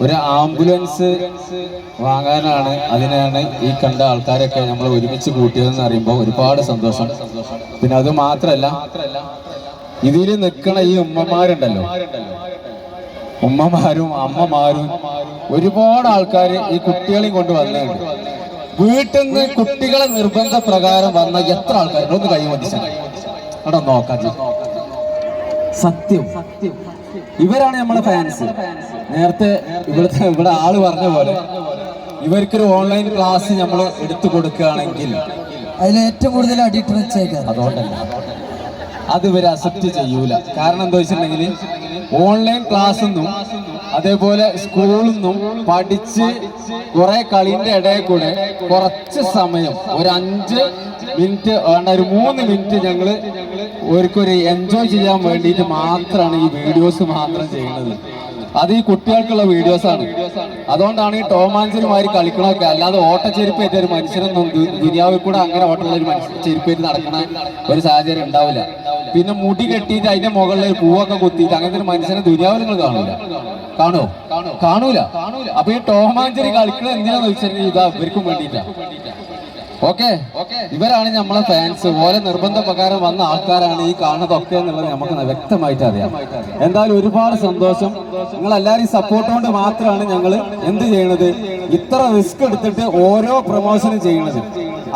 ഒരു ആംബുലൻസ് വാങ്ങാനാണ്, അതിനാണ് ഈ കണ്ട ആൾക്കാരൊക്കെ നമ്മൾ ഒരുമിച്ച് കൂട്ടിയതെന്ന് അറിയുമ്പോൾ ഒരുപാട് സന്തോഷം. പിന്നെ അത് മാത്രല്ല, ഇതിൽ നിൽക്കണ ഈ ഉമ്മമാരുണ്ടല്ലോ, ഉമ്മമാരും അമ്മമാരും ഒരുപാട് ആൾക്കാർ ഈ കുട്ടികളെയും കൊണ്ട് വന്നിട്ടുണ്ട്. വീട്ടിൽ നിന്ന് കുട്ടികളെ നിർബന്ധ പ്രകാരം വന്ന എത്ര ആൾക്കാരുണ്ട്? ഒന്ന് കൈ മതിച്ചാൽ അവിടെ നോക്കാം. സത്യം, ഇവരാണ് നമ്മളെ ഫാൻസ്. നേരത്തെ ഇവിടെ ആള് പറഞ്ഞ പോലെ ഇവർക്കൊരു ഓൺലൈൻ ക്ലാസ് നമ്മൾ എടുത്തു കൊടുക്കുകയാണെങ്കിൽ അതിൽ ഏറ്റവും കൂടുതൽ അഡിക്റ്റ് വെച്ചേക്കാം. അതുകൊണ്ടല്ല, അത് ഇവർ അക്സെപ്റ്റ് ചെയ്യൂല. കാരണം എന്താ വെച്ചിട്ടുണ്ടെങ്കിൽ ഓൺലൈൻ ക്ലാസ് ഒന്നും അതേപോലെ സ്കൂളിൽ നിന്നും പഠിച്ച് കുറെ കളിന്റെ ഇടയിൽ കൂടെ കുറച്ച് സമയം, ഒരു 5 മിനിറ്റ് വേണ്ട, ഒരു 3 മിനിറ്റ് ഞങ്ങള് അവർക്കൊരു എൻജോയ് ചെയ്യാൻ വേണ്ടിയിട്ട് മാത്രമാണ് ഈ വീഡിയോസ് മാത്രം ചെയ്യുന്നത്. അത് ഈ കുട്ടികൾക്കുള്ള വീഡിയോസാണ്. അതുകൊണ്ടാണ് ഈ ടോമാഞ്ചുമാരി കളിക്കണമൊക്കെ. അല്ലാതെ ഓട്ടച്ചെരുപ്പേറ്റ ഒരു മനുഷ്യനൊന്നും ദുനിയാവിൽ കൂടെ അങ്ങനെ ഓട്ടമുള്ള ഒരു ചെരുപ്പേറ്റ് നടക്കണ ഒരു സാഹചര്യം ഉണ്ടാവില്ല. പിന്നെ മുടി കെട്ടിയിട്ട് അതിന്റെ മുകളിൽ പൂവൊക്കെ കുത്തിയിട്ട് അങ്ങനത്തെ ഒരു മനുഷ്യനെ ദുനിയാവിൽ നിങ്ങൾ കാണൂല. അപ്പൊ ഈ ടോമാഞ്ചേരി കളിക്കണത് എന്തിനാന്ന് വെച്ചിട്ടുണ്ടെങ്കിൽ ഇതാ ഇവർക്കും വേണ്ടിയിട്ടാ. ഓക്കെ, ഇവരാണ് നമ്മളെ ഫാൻസ്. ഓരോ നിർബന്ധ പ്രകാരം വന്ന ആൾക്കാരാണ് ഈ കാണുന്നതൊക്കെ എന്നുള്ളത് നമുക്ക് വ്യക്തമായിട്ട് അറിയാം. എന്തായാലും ഒരുപാട് സന്തോഷം. നിങ്ങൾ എല്ലാവരും സപ്പോർട്ട് കൊണ്ട് മാത്രമാണ് ഞങ്ങൾ എന്ത് ചെയ്യണത്, ഇത്ര റിസ്ക് എടുത്തിട്ട് ഓരോ പ്രൊമോഷനും ചെയ്യണത്.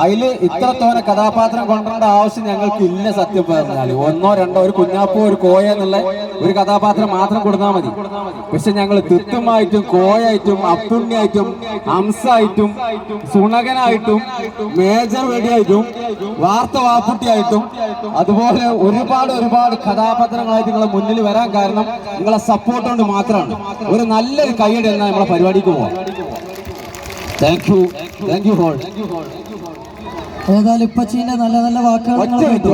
അതിൽ ഇത്രത്തോനെ കഥാപാത്രം കൊണ്ടുവരേണ്ട ആവശ്യം ഞങ്ങൾക്ക് ഇല്ല. സത്യം പറഞ്ഞാൽ 1 2 ഒരു കുഞ്ഞാപ്പോ ഒരു കോയ എന്നുള്ള ഒരു കഥാപാത്രം മാത്രം കൊടുത്താൽ മതി. പക്ഷെ ഞങ്ങൾ തിത്തുമായിട്ടും കോയായിട്ടും അപ്പുണ്ണിയായിട്ടും ഹംസായിട്ടും സുണകനായിട്ടും മേജർ വെടിയായിട്ടും വാർത്ത വാപ്പുട്ടിയായിട്ടും അതുപോലെ ഒരുപാട് കഥാപാത്രങ്ങളായിട്ട് നിങ്ങളെ മുന്നിൽ വരാൻ കാരണം നിങ്ങളെ സപ്പോർട്ട് കൊണ്ട് മാത്രമാണ്. ഒരു നല്ലൊരു കൈയ്യടി എന്നാൽ നമ്മളെ പരിപാടിക്ക് പോവാം. Thank you all. ഏതായാലും ഇപ്പച്ചീന്റെ നല്ല നല്ല വാക്കുകൾ.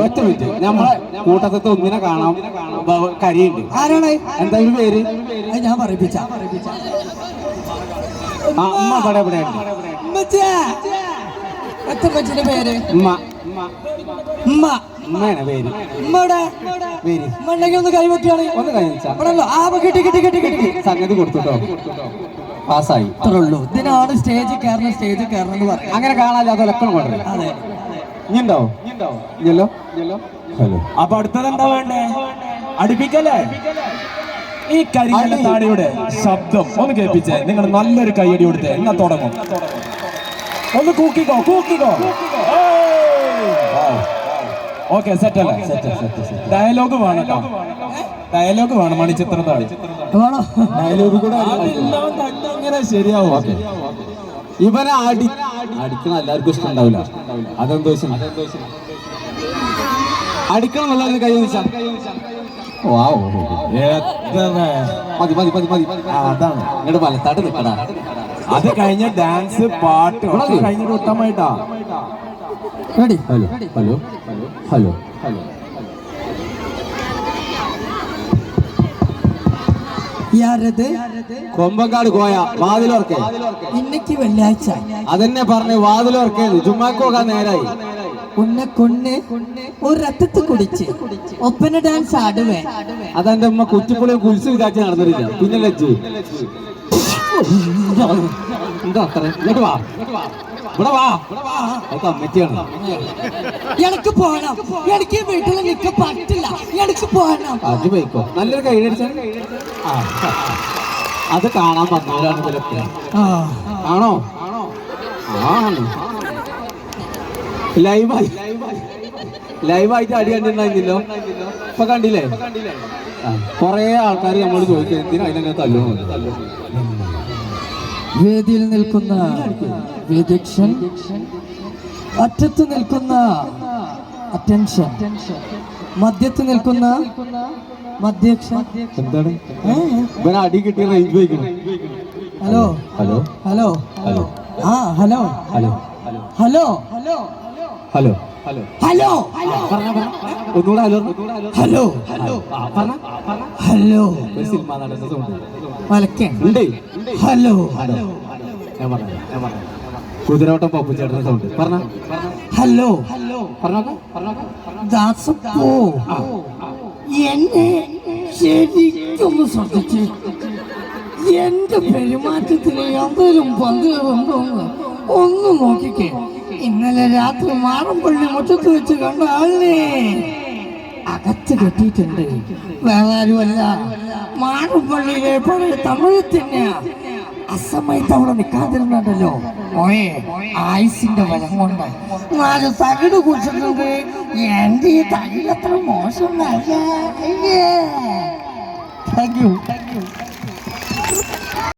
ഒറ്റ മിനിറ്റ്, നമ്മളെ കൂട്ടത്തെ ഒന്നിനെ കാണാം, കരിയുണ്ട്. ആരാണ്? എന്താ ഒരു പേര്? ഞാൻ പറയിപ്പിച്ച അമ്മ ഇവിടെ എത്തമ്മച്ചിന്റെ പേര് ഉമ്മയാണ് പേര്. ഉമ്മയുടെ പേര് ഉണ്ടെങ്കിൽ ഒന്ന് കൈവറ്റിയാണ്. ഒന്ന് കഴിച്ചാൽ കിട്ടി സംഗതി കൊടുത്തുട്ടോ, പാസ്സായി. അത്രയുള്ളൂ. ഇതിനാണ് സ്റ്റേജിൽ കയറണം എന്ന് പറയാം. അങ്ങനെ കാണാല്ലോ, അത് ലക്കണം കൊണ്ടല്ലേ. അതെ, ഇനിയുണ്ടോ? ഇല്ലല്ലോ. ഹലോ. അപ്പൊ അടുത്തത് എന്താ വേണ്ടേ? അടുപ്പിക്കല്ലേ? ഈ കരിങ്കല്ല് താടിയുടെ ശബ്ദം ഒന്ന് കേൾപ്പിച്ചേ. നിങ്ങൾ നല്ലൊരു കൈയടി കൊടുത്തേ. എന്നാ തുടങ്ങും. ഒന്ന് കൂക്കിക്കോ. ഓക്കെ, സെറ്റ് അല്ലേ? ഡയലോഗ് വേണം കേട്ടോ. ഡയലോഗ് വേണം. മണിച്ചിത്രത്താഴ് ഡയലോഗ് കൂടെ ഇങ്ങനെ ശരിയാവും. ഓക്കെ, ഇവനെ അടിക്കണം എല്ലാവർക്കും ഇഷ്ടം ഉണ്ടാവില്ല. അതെന്തോ അടിക്കണം എന്നുള്ളത് കൈ വെച്ചാൽ അതാണ് ഇങ്ങോട്ട് വലത്താട്ട് നിൽക്കടാ. അത് കഴിഞ്ഞ ഡാൻസ് പാട്ട് കഴിഞ്ഞിട്ട് ഉത്തമമായിട്ടാ. ഹലോ. കൊമ്പങ്കാട് കോയ വാതിലോർക്കെ ഇന്നക്ക് വെള്ളിയാഴ്ച അതെന്നെ പറഞ്ഞു. വാതിലോർക്കെ ജുമ്മാക്കോക്കാൻ നേരായി. കൊണ്ണ് ഒരു രക്തത്ത് കുടിച്ച് ഒപ്പന ഡാൻസ് ആടുവേ. അതെന്റെ ഉമ്മ കുറ്റിപ്പുളി കുലിച്ച് വിചാരിച്ച് നടന്നിട്ടില്ല. പിന്നെ ലജ്ജു എന്താ അത്ര? ഇങ്ങോട്ട് വാ, ഇവിടെ വാ. അത് കമ്മിറ്റിയാണ്. എനിക്ക് പോകണം. എനിക്ക് വീട്ടിൽ നിൽക്കാൻ പറ്റില്ല. എനിക്ക് പോകണം. അത് പോയിക്കോ. നല്ലൊരു കൈയടിച്ച അത് കാണാൻ വന്നവരാണ് ഇതിലൊക്കെ. ആണോ? ആണ്. ലൈവായിട്ട് അടി കണ്ടിട്ടുണ്ടായിരുന്നല്ലോ. ഇപ്പൊ കണ്ടില്ലേ? കൊറേ ആൾക്കാർ നമ്മൾ ചോദിക്കുന്നത് എന്തിനാ അതിനങ്ങനെ തല്ലുന്നു. വേദിയിൽ നിൽക്കുന്ന വിദഗ്ധൻ, അറ്റത്ത് നിൽക്കുന്ന അറ്റൻഷൻ, മധ്യത്ത് നിൽക്കുന്ന മധ്യക്ഷൻ. എന്താണ് ഇവനെ അടി കിട്ടിയ റേഞ്ച് വയ്ക്കണം. ഹലോ ഹലോ ഹലോ ഹലോ ആ hello hello hello hello hello ഒന്നുകൂടെ ഹലോ ഹലോ ഹലോ സിനിമ നടന്ന സൗണ്ട് മലക്കുണ്ട്. ഹലോ ഹലോ ഞാൻ പറഞ്ഞു കുതിരോട്ടം പപ്പുചേട്ടന്റെ സൗണ്ട് പറഞ്ഞ ഹലോ പറഞ്ഞോ. ദാസപ്പോ എന്നെ ശരിക്കൊന്ന് ശ്രദ്ധിച്ച് എന്റെ പെരുമാറ്റത്തിന് എന്തെങ്കിലും പങ്കുകളുണ്ടോന്ന് ഒന്ന് നോക്കിക്കേ. ഇന്നലെ രാത്രി മാറമ്പള്ളി മുറ്റത്ത് വെച്ച് കണ്ട ആളിനെ അകത്ത് കെട്ടിയിട്ടുണ്ട്. വേറെ ആരുമല്ല, മാറമ്പള്ളിയിലെ പഴയ തമിഴ് തന്നെയാ. അസമയത്ത് അവിടെ നിൽക്കാതിരുന്നുണ്ടല്ലോ ഓയെ ആയുസിന്റെ ബലം കൊണ്ട് 4 തകിട് കുടിച്ചിട്ടുണ്ട്. എന്റെ ഈ തകിടത്ര മോശമൊന്നല്ല. Thank you.